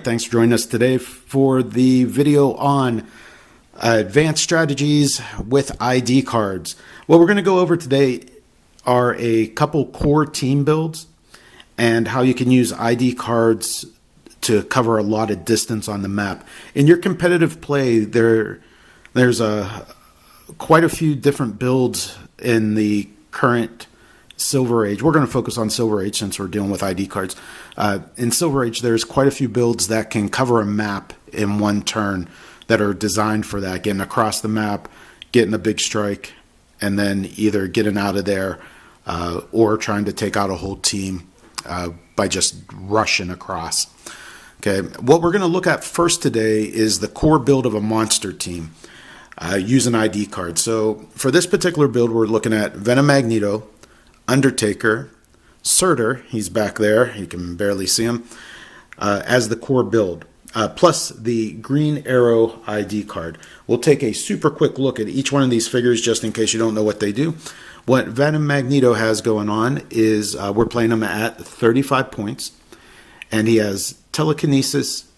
Thanks for joining us today for the video on advanced strategies with ID cards. What we're going to go over today are a couple core team builds and how you can use ID cards to cover a lot of distance on the map. In your competitive play, there's quite a few different builds in the current Silver Age. We're going to focus on Silver Age since we're dealing with ID cards. In Silver Age, there's quite a few builds that can cover a map in one turn that are designed for that, getting across the map, getting a big strike, and then either getting out of there or trying to take out a whole team by just rushing across. Okay, what we're going to look at first today is the core build of a monster team using ID cards. So for this particular build, we're looking at Venom Magneto, Undertaker, Surtur, he's back there, you can barely see him, as the core build, plus the Green Arrow ID card. We'll take a super quick look at each one of these figures just in case you don't know what they do. What Venom Magneto has going on is we're playing him at 35 points, and he has telekinesis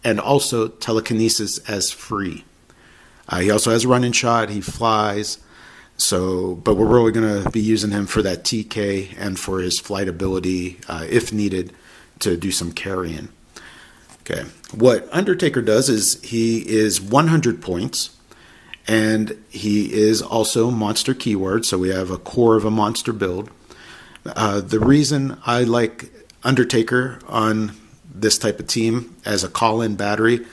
and also telekinesis as free. He also has running shot, he flies. But we're really going to be using him for that TK and for his flight ability, if needed, to do some carrying. Okay. What Undertaker does is he is 100 points, and he is also monster keyword, so we have a core of a monster build. The reason I like Undertaker on this type of team as a call-in battery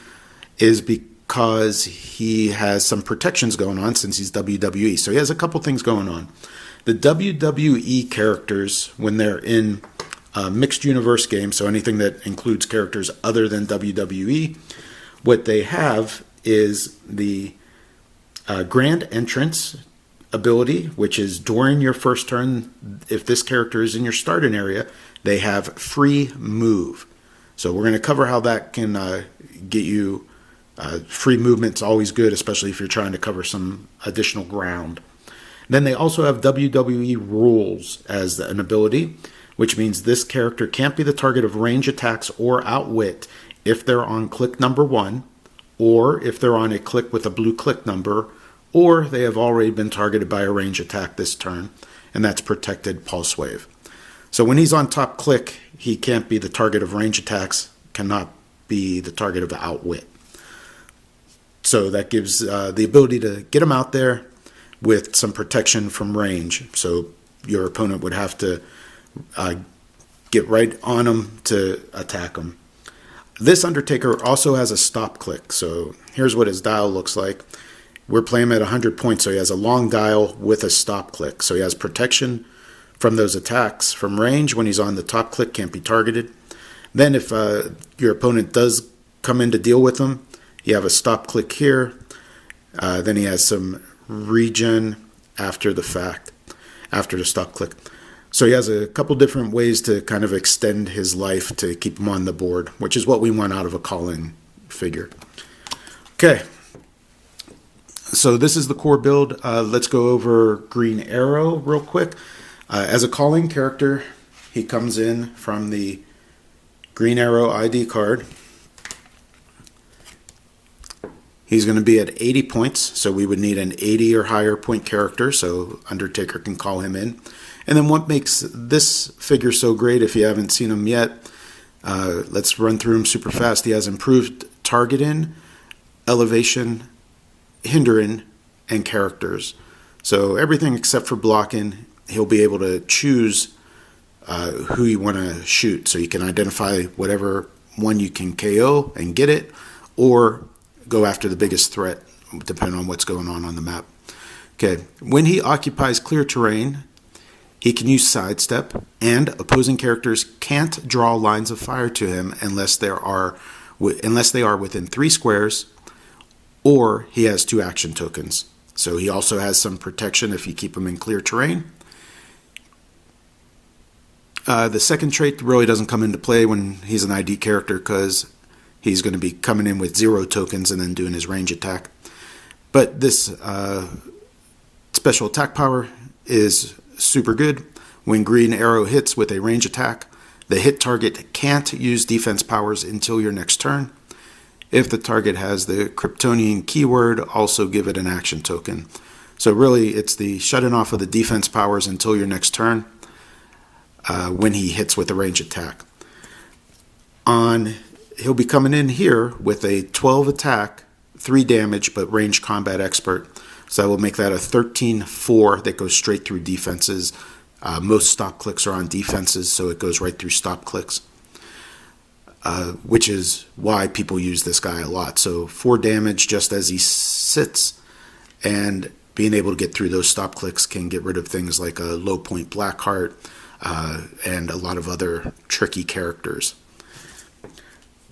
is because he has some protections going on since he's WWE. So he has a couple things going on. The WWE characters, when they're in mixed universe games, so anything that includes characters other than WWE, what they have is the Grand Entrance ability, which is during your first turn, if this character is in your starting area, they have free move. So we're going to cover how that can get you free movement's always good, especially if you're trying to cover some additional ground. Then they also have Wwe Rules as an ability, which means this character can't be the target of range attacks or outwit if they're on click number 1, or if they're on a click with a blue click number, or they have already been targeted by a range attack this turn, and that's protected pulse wave. So when he's on top click, he can't be the target of range attacks, cannot be the target of outwit. So that gives the ability to get him out there with some protection from range. So your opponent would have to get right on him to attack him. This Undertaker also has a stop click. So here's what his dial looks like. We're playing him at 100 points, so he has a long dial with a stop click. So he has protection from those attacks from range. When he's on the top click, can't be targeted. Then if your opponent does come in to deal with him, you have a stop click here. Then he has some regen after the fact, after the stop click. So he has a couple different ways to kind of extend his life to keep him on the board, which is what we want out of a call-in figure. Okay. So this is the core build. Let's go over Green Arrow real quick. As a calling character, he comes in from the Green Arrow ID card. He's going to be at 80 points, so we would need an 80 or higher point character, so Undertaker can call him in. And then what makes this figure so great, if you haven't seen him yet, let's run through him super fast. He has improved targeting, elevation, hindering, and characters. So everything except for blocking, he'll be able to choose who you want to shoot. So you can identify whatever one you can KO and get it, or go after the biggest threat, depending on what's going on the map. Okay, when he occupies clear terrain, he can use sidestep, and opposing characters can't draw lines of fire to him unless they are within 3 squares, or he has 2 action tokens. So he also has some protection if you keep him in clear terrain. The second trait really doesn't come into play when he's an ID character because he's going to be coming in with 0 tokens and then doing his range attack. But this special attack power is super good. When Green Arrow hits with a range attack, The hit target can't use defense powers until your next turn. If the target has the Kryptonian keyword, also give it an action token. So really, it's the shutting off of the defense powers until your next turn when he hits with a range attack. He'll be coming in here with a 12 attack, 3 damage, but range combat expert. So I will make that a 13-4 that goes straight through defenses. Most stop clicks are on defenses, so it goes right through stop clicks, which is why people use this guy a lot. So 4 damage just as he sits, and being able to get through those stop clicks can get rid of things like a low point Blackheart and a lot of other tricky characters.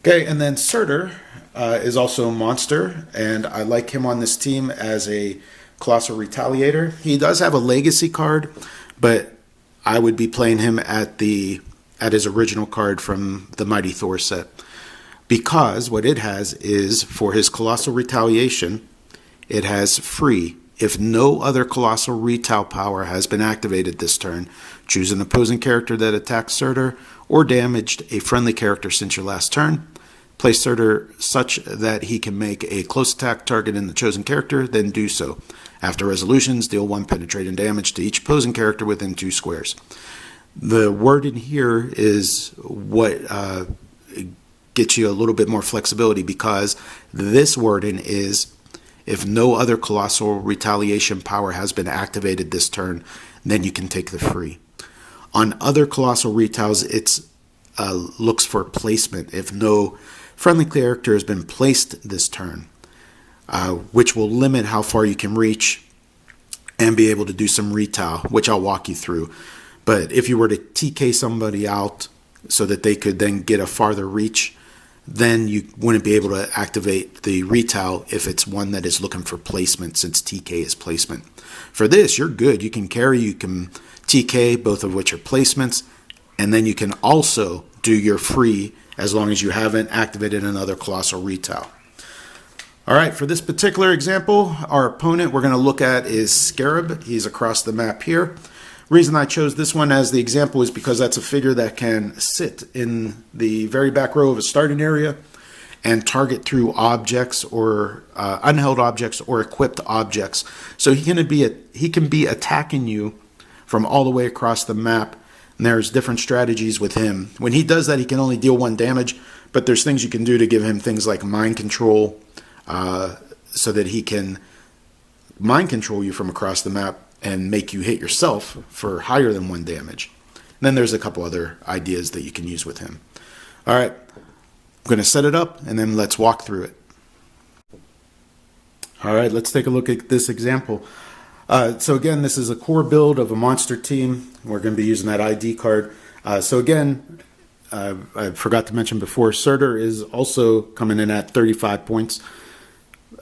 Okay, and then Surtur is also a monster, and I like him on this team as a Colossal Retaliator. He does have a legacy card, but I would be playing him at his original card from the Mighty Thor set, because what it has is, for his Colossal Retaliation, it has free. If no other Colossal Retal power has been activated this turn, choose an opposing character that attacks Surtur or damaged a friendly character since your last turn. Place Surtur such that he can make a close attack target in the chosen character, then do so. After resolutions, deal 1 penetrating damage to each opposing character within 2 squares. The word in here is what gets you a little bit more flexibility, because this wording is, if no other Colossal Retaliation power has been activated this turn, then you can take the free. On other Colossal Retals, it looks for placement. If no friendly character has been placed this turn, which will limit how far you can reach and be able to do some retal, which I'll walk you through. But if you were to TK somebody out so that they could then get a farther reach, then you wouldn't be able to activate the retal if it's one that is looking for placement, since TK is placement. For this, you're good. You can carry, you can TK, both of which are placements, and then you can also do your free as long as you haven't activated another Colossal Retal. All right, for this particular example, our opponent we're going to look at is Scarab. He's across the map here. Reason I chose this one as the example is because that's a figure that can sit in the very back row of a starting area and target through objects or unheld objects or equipped objects. So he can be attacking you from all the way across the map. And there's different strategies with him. When he does that, he can only deal 1 damage, but there's things you can do to give him things like mind control, so that he can mind control you from across the map and make you hit yourself for higher than 1 damage. And then there's a couple other ideas that you can use with him. All right, I'm going to set it up, and then let's walk through it. All right, let's take a look at this example. So again, this is a core build of a monster team. We're going to be using that ID card. So again, I forgot to mention before, Surtur is also coming in at 35 points,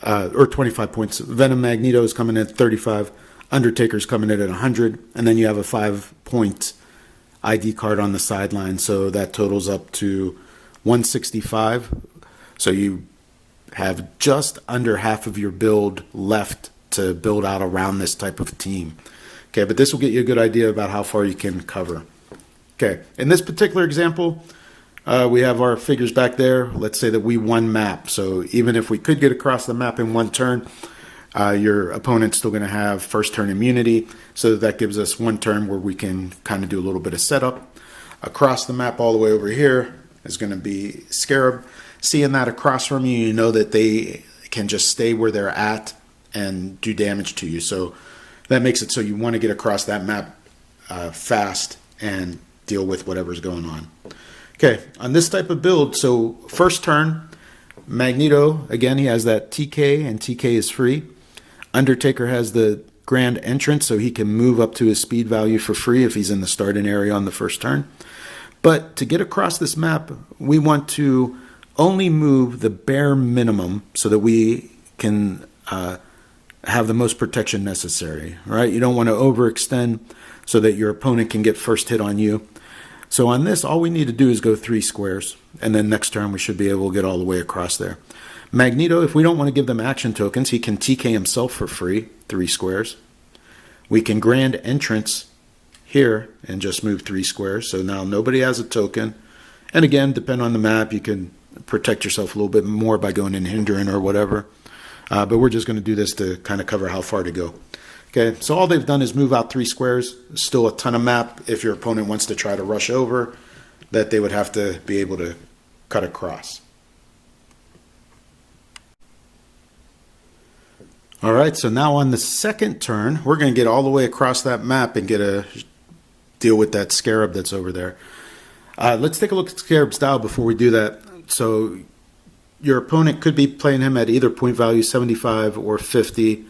or 25 points. Venom Magneto is coming in at 35. Undertaker's coming in at 100. And then you have a 5-point ID card on the sideline. So that totals up to 165. So you have just under half of your build left to build out around this type of team. Okay, but this will get you a good idea about how far you can cover. Okay, in this particular example, we have our figures back there. Let's say that we won map. So even if we could get across the map in 1 turn, your opponent's still going to have first turn immunity. So that gives us 1 turn where we can kind of do a little bit of setup. Across the map all the way over here is going to be Scarab. Seeing that across from you, you know that they can just stay where they're at and do damage to you. So that makes it so you want to get across that map fast and deal with whatever's going on. Okay, on this type of build, so first turn, Magneto, again, he has that TK, and TK is free. Undertaker has the grand entrance, so he can move up to his speed value for free if he's in the starting area on the first turn. But to get across this map, we want to only move the bare minimum so that we can have the most protection necessary, right? You don't want to overextend so that your opponent can get first hit on you. So on this, all we need to do is go 3 squares, and then next turn we should be able to get all the way across there. Magneto, if we don't want to give them action tokens, he can TK himself for free, 3 squares. We can grand entrance here and just move 3 squares. So now nobody has a token. And again, depending on the map, you can protect yourself a little bit more by going in hindering or whatever. But we're just going to do this to kind of cover how far to go. Okay, so all they've done is move out 3 squares. Still a ton of map if your opponent wants to try to rush over, that they would have to be able to cut across. All right, so now on the second turn, we're going to get all the way across that map and deal with that scarab that's over there. Let's take a look at scarab style before we do that. So your opponent could be playing him at either point value 75 or 50.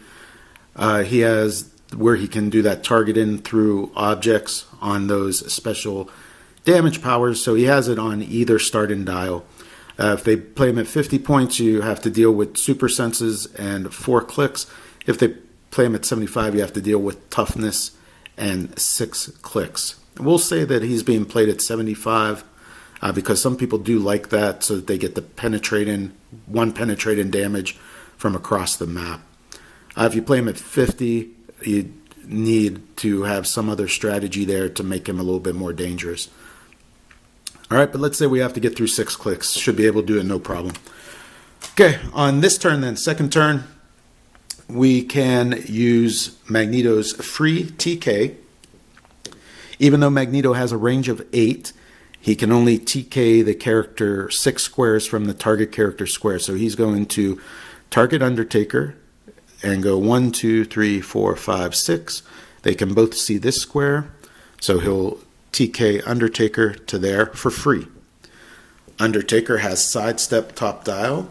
He has where he can do that targeting through objects on those special damage powers. So he has it on either start and dial. If they play him at 50 points, you have to deal with super senses and 4 clicks. If they play him at 75, you have to deal with toughness and 6 clicks. We'll say that he's being played at 75 because some people do like that, so that they get the one penetrating damage from across the map. If you play him at 50, you need to have some other strategy there to make him a little bit more dangerous. All right, but let's say we have to get through 6 clicks. Should be able to do it, no problem. Okay, on this turn then, second turn, we can use Magneto's free TK. Even though Magneto has a range of 8, he can only TK the character 6 squares from the target character square. So he's going to target Undertaker and go 1, 2, 3, 4, 5, 6. They can both see this square, so he'll TK Undertaker to there for free. Undertaker has sidestep top dial,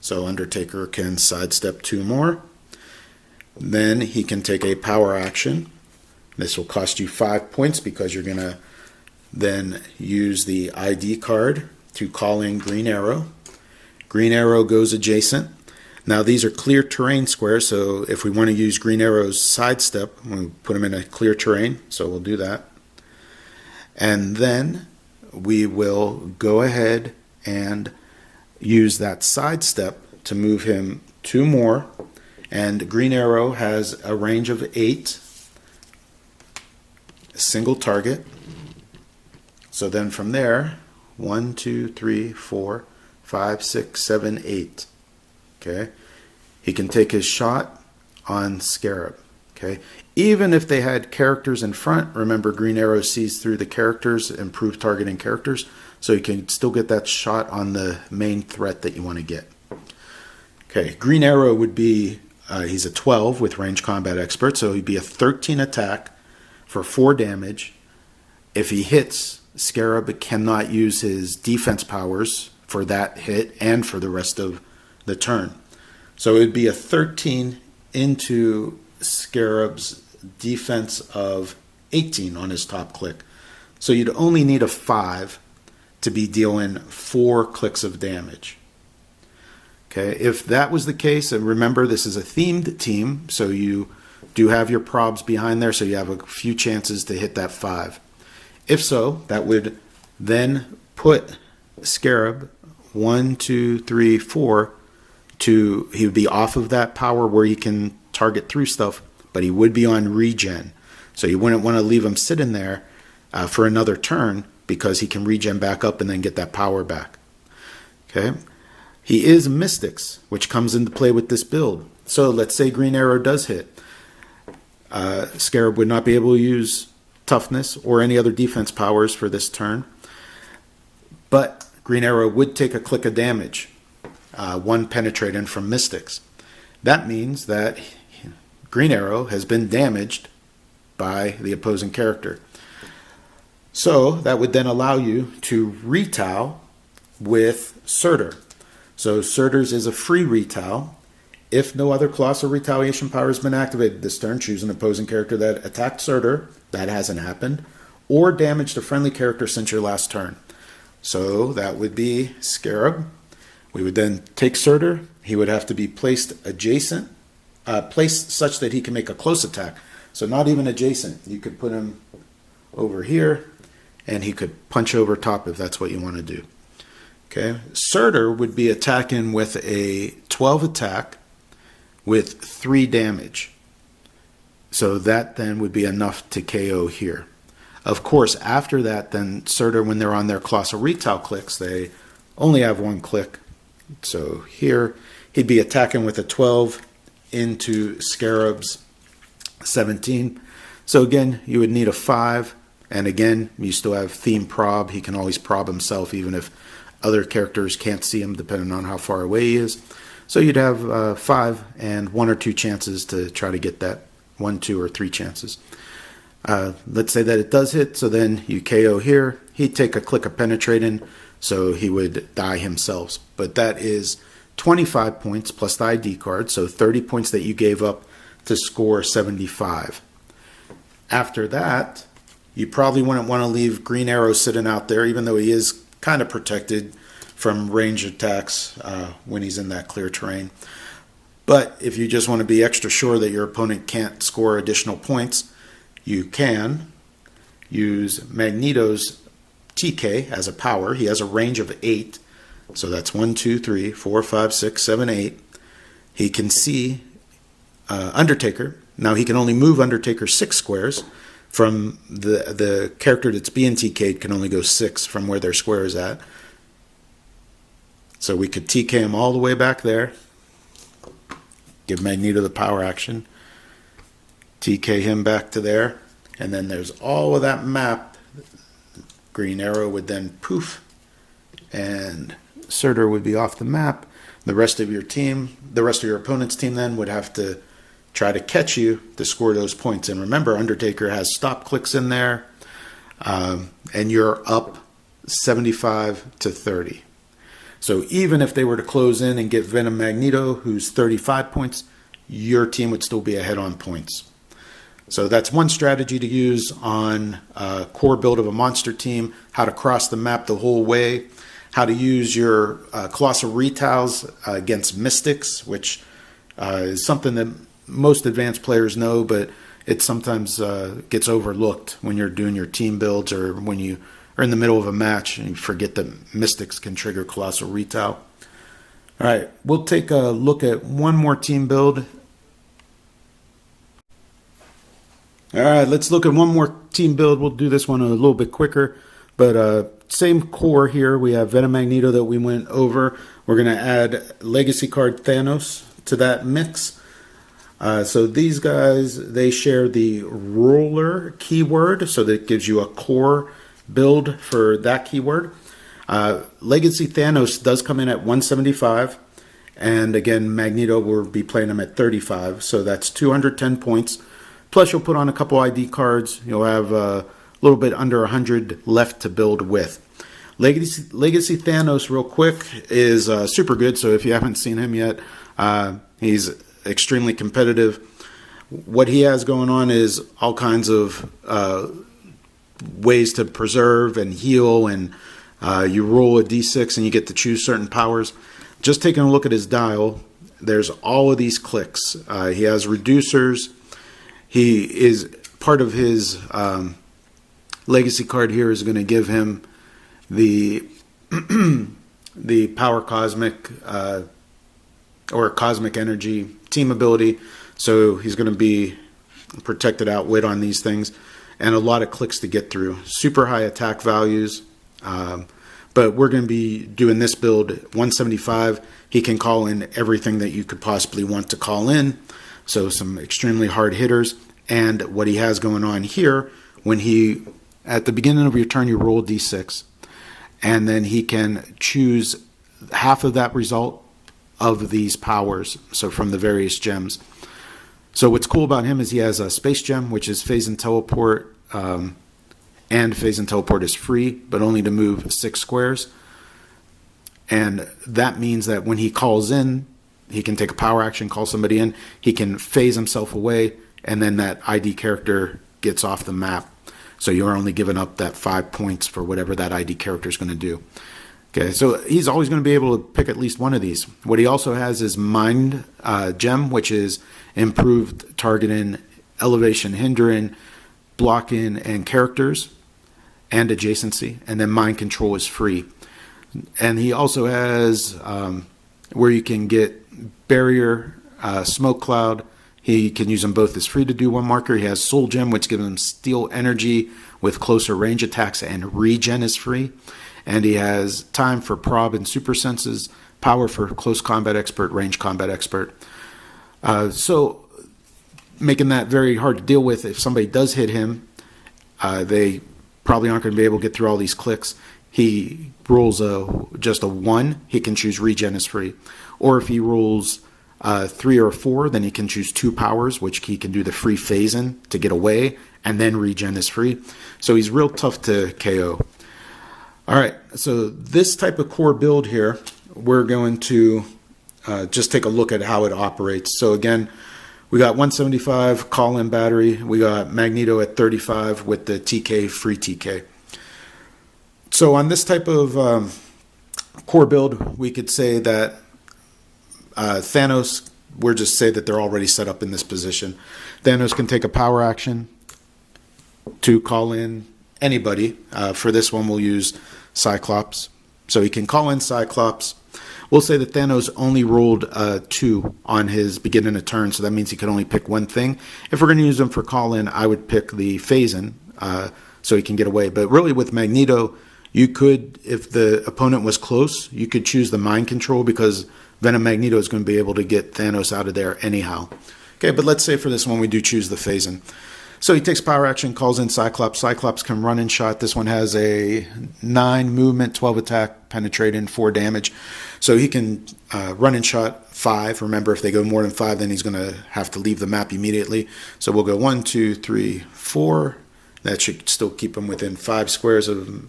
so Undertaker can sidestep 2 more. Then he can take a power action. This will cost you 5 points because you're going to then use the ID card to call in Green Arrow. Green Arrow goes adjacent. Now these are clear terrain squares, so if we want to use Green Arrow's sidestep, we'll put them in a clear terrain, so we'll do that. And then we will go ahead and use that sidestep to move him 2 more. And Green Arrow has a range of 8, a single target. So then from there, 1, 2, 3, 4, 5, 6, 7, 8. Okay, he can take his shot on Scarab. Okay, even if they had characters in front, remember Green Arrow sees through the characters, improve targeting characters, so you can still get that shot on the main threat that you want to get. Okay, Green Arrow would be, he's a 12 with range combat expert, so he'd be a 13 attack for 4 damage. If he hits, Scarab cannot use his defense powers for that hit and for the rest of the turn. So it would be a 13 into Scarab's defense of 18 on his top click. So you'd only need a 5 to be dealing 4 clicks of damage. Okay, if that was the case, and remember this is a themed team, so you do have your probs behind there, so you have a few chances to hit that 5. If so, that would then put Scarab 1, 2, 3, 4 to, he would be off of that power where he can target through stuff, but he would be on regen. So you wouldn't want to leave him sitting there for another turn because he can regen back up and then get that power back. Okay, he is Mystics, which comes into play with this build. So let's say Green Arrow does hit. Scarab would not be able to use toughness or any other defense powers for this turn, but Green Arrow would take a click of damage, 1 penetrating from Mystics. That means that Green Arrow has been damaged by the opposing character. So that would then allow you to retile with Surtur. So Surtur's is a free retile. If no other colossal retaliation power has been activated this turn, choose an opposing character that attacked Surtur, that hasn't happened, or damaged a friendly character since your last turn. So that would be Scarab. We would then take Surtur. He would have to be placed adjacent, placed such that he can make a close attack. So not even adjacent. You could put him over here, and he could punch over top if that's what you want to do. Okay, Surtur would be attacking with a 12 attack with 3 damage. So that then would be enough to KO here. Of course, after that, then Surtur, when they're on their Colossal Heroclix, they only have one click. So here, he'd be attacking with a 12 into Scarab's 17. So again, you would need a 5. And again, you still have theme prob. He can always prob himself, even if other characters can't see him, depending on how far away he is. So you'd have 5 and 1 or 2 chances to try to get that 1, 2, or 3 chances. Let's say that it does hit, so then you KO here. He'd take a click of penetrating, so he would die himself. But that is 25 points plus the ID card, so 30 points that you gave up to score 75. After that, you probably wouldn't want to leave Green Arrow sitting out there, even though he is kind of protected from range attacks when he's in that clear terrain. But if you just want to be extra sure that your opponent can't score additional points, you can use Magneto's TK as a power. He has a range of 8. So that's 1, 2, 3, 4, 5, 6, 7, 8. He can see Undertaker. Now he can only move Undertaker 6 squares. From the character that's being TK'd can only go 6 from where their square is at. So we could TK him all the way back there. Give Magneto the power action. TK him back to there. And then there's all of that map. Green Arrow would then poof. And Surtur would be off the map. The rest of your team, the rest of your opponent's team then would have to try to catch you to score those points. And remember, Undertaker has stop clicks in there. And you're up 75 to 30. So even if they were to close in and get Venom Magneto, who's 35 points, your team would still be ahead on points. So that's one strategy to use on a core build of a monster team, how to cross the map the whole way, how to use your Colossal Retiles against Mystics, which is something that most advanced players know, but it sometimes gets overlooked when you're doing your team builds or when you are in the middle of a match and you forget that Mystics can trigger Colossal Retile. All right, we'll take a look at one more team build. All right, let's look at one more team build. We'll do this one a little bit quicker, but same core here. We have Venom Magneto that we went over. We're going to add Legacy card Thanos to that mix. So these guys, they share the ruler keyword, so that gives you a core build for that keyword. Legacy Thanos does come in at 175, and again, Magneto will be playing him at 35, so that's 210 points. Plus, you'll put on a couple ID cards. You'll have a little bit under 100 left to build with. Legacy Thanos, real quick, is super good, so if you haven't seen him yet, he's extremely competitive. What he has going on is all kinds of ways to preserve and heal, and you roll a d6 and you get to choose certain powers. Just taking a look at his dial, there's all of these clicks. He has reducers. He is part of his legacy card here is going to give him the the power cosmic or cosmic energy team ability. So he's going to be protected outwit on these things, and a lot of clicks to get through. Super high attack values. But we're going to be doing this build 175. He can call in everything that you could possibly want to call in. So some extremely hard hitters. And what he has going on here, when he, at the beginning of your turn, you roll a d6. And then he can choose half of that result of these powers. So from the various gems. So what's cool about him is he has a space gem, which is phase and teleport. And phase and teleport is free, but only to move 6 squares. And that means that when he calls in, he can take a power action, call somebody in. He can phase himself away, and then that ID character gets off the map. So you're only giving up that 5 points for whatever that ID character is going to do. Okay, so he's always going to be able to pick at least one of these. What he also has is Mind Gem, which is improved targeting, elevation hindering, blocking, and characters, and adjacency. And then Mind Control is free. And he also has where you can get Barrier, Smoke Cloud, He can use them both as free to do one marker. He has Soul Gem, which gives him Steel Energy with closer range attacks, and Regen is free. And he has Time for Prob and Super Senses, Power for Close Combat Expert, Range Combat Expert. So making that very hard to deal with. If somebody does hit him, they probably aren't going to be able to get through all these clicks. He rolls just a 1, he can choose Regen is free. Or if he rolls 3 or 4, then he can choose 2 powers, which he can do the free phase-in to get away, and then Regen is free. So he's real tough to KO. All right, so this type of core build here, we're going to just take a look at how it operates. So again, we got 175 call-in battery. We got Magneto at 35 with the TK, free TK. So on this type of core build, we could say that Thanos, we'll just say that they're already set up in this position. Thanos can take a power action to call in anybody. For this one, we'll use Cyclops. So he can call in Cyclops. We'll say that Thanos only rolled 2 on his beginning of turn, so that means he could only pick one thing. If we're going to use him for call-in, I would pick the phase-in so he can get away. But really with Magneto, you could, if the opponent was close, you could choose the mind control because Venom Magneto is going to be able to get Thanos out of there anyhow. Okay, but let's say for this one we do choose the phase-in. So he takes power action, calls in Cyclops. Cyclops can run and shot. This one has a 9 movement, 12 attack, penetrating, 4 damage. So he can run and shot 5. Remember, if they go more than 5, then he's going to have to leave the map immediately. So we'll go 1, 2, 3, 4. That should still keep him within 5 squares of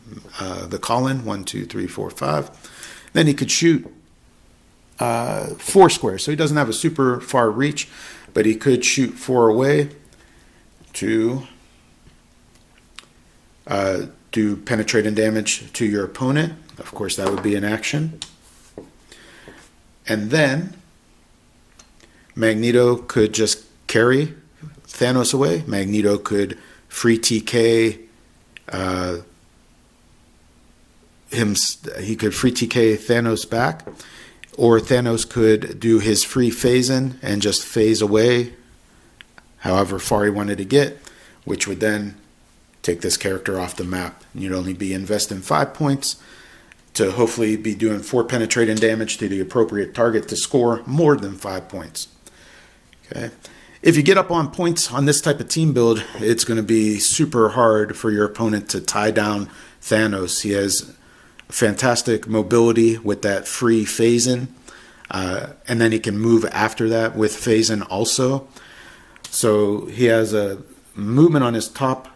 the call-in. 1, 2, 3, 4, 5. Then he could shoot 4 squares. So he doesn't have a super far reach, but he could shoot 4 away to do penetrating damage to your opponent. Of course, that would be an action. And then Magneto could just carry Thanos away. Magneto could free TK he could free TK Thanos back, or Thanos could do his free phase-in and just phase away however far he wanted to get, which would then take this character off the map. You'd only be investing 5 points to hopefully be doing 4 penetrating damage to the appropriate target to score more than 5 points. Okay. If you get up on points on this type of team build, it's going to be super hard for your opponent to tie down Thanos. He has fantastic mobility with that free phase-in, and then he can move after that with phase-in also. So he has a movement on his top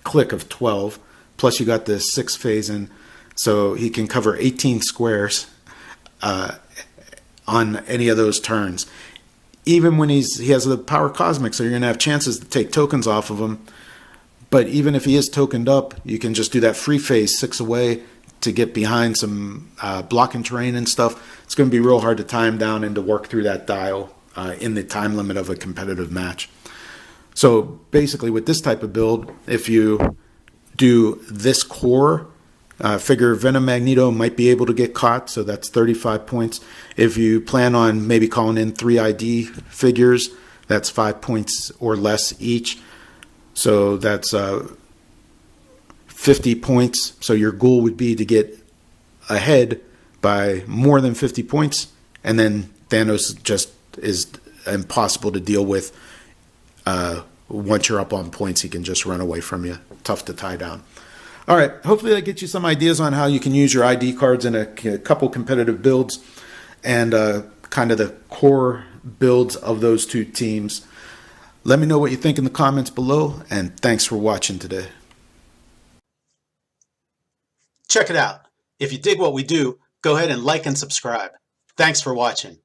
click of 12, plus you got the 6 phase-in, so he can cover 18 squares on any of those turns. Even when he has the power cosmic, so you're going to have chances to take tokens off of him. But even if he is tokened up, you can just do that free phase 6 away to get behind some blocking terrain and stuff. It's going to be real hard to time down and to work through that dial in the time limit of a competitive match. So basically with this type of build, if you do this core, figure Venom Magneto might be able to get caught, so that's 35 points. If you plan on maybe calling in 3 ID figures, that's 5 points or less each. So that's 50 points. So your goal would be to get ahead by more than 50 points, and then Thanos just is impossible to deal with. Once you're up on points, he can just run away from you. Tough to tie down. All right, hopefully that gets you some ideas on how you can use your ID cards in a couple competitive builds and kind of the core builds of those two teams. Let me know what you think in the comments below, and thanks for watching today. Check it out. If you dig what we do, go ahead and like and subscribe. Thanks for watching.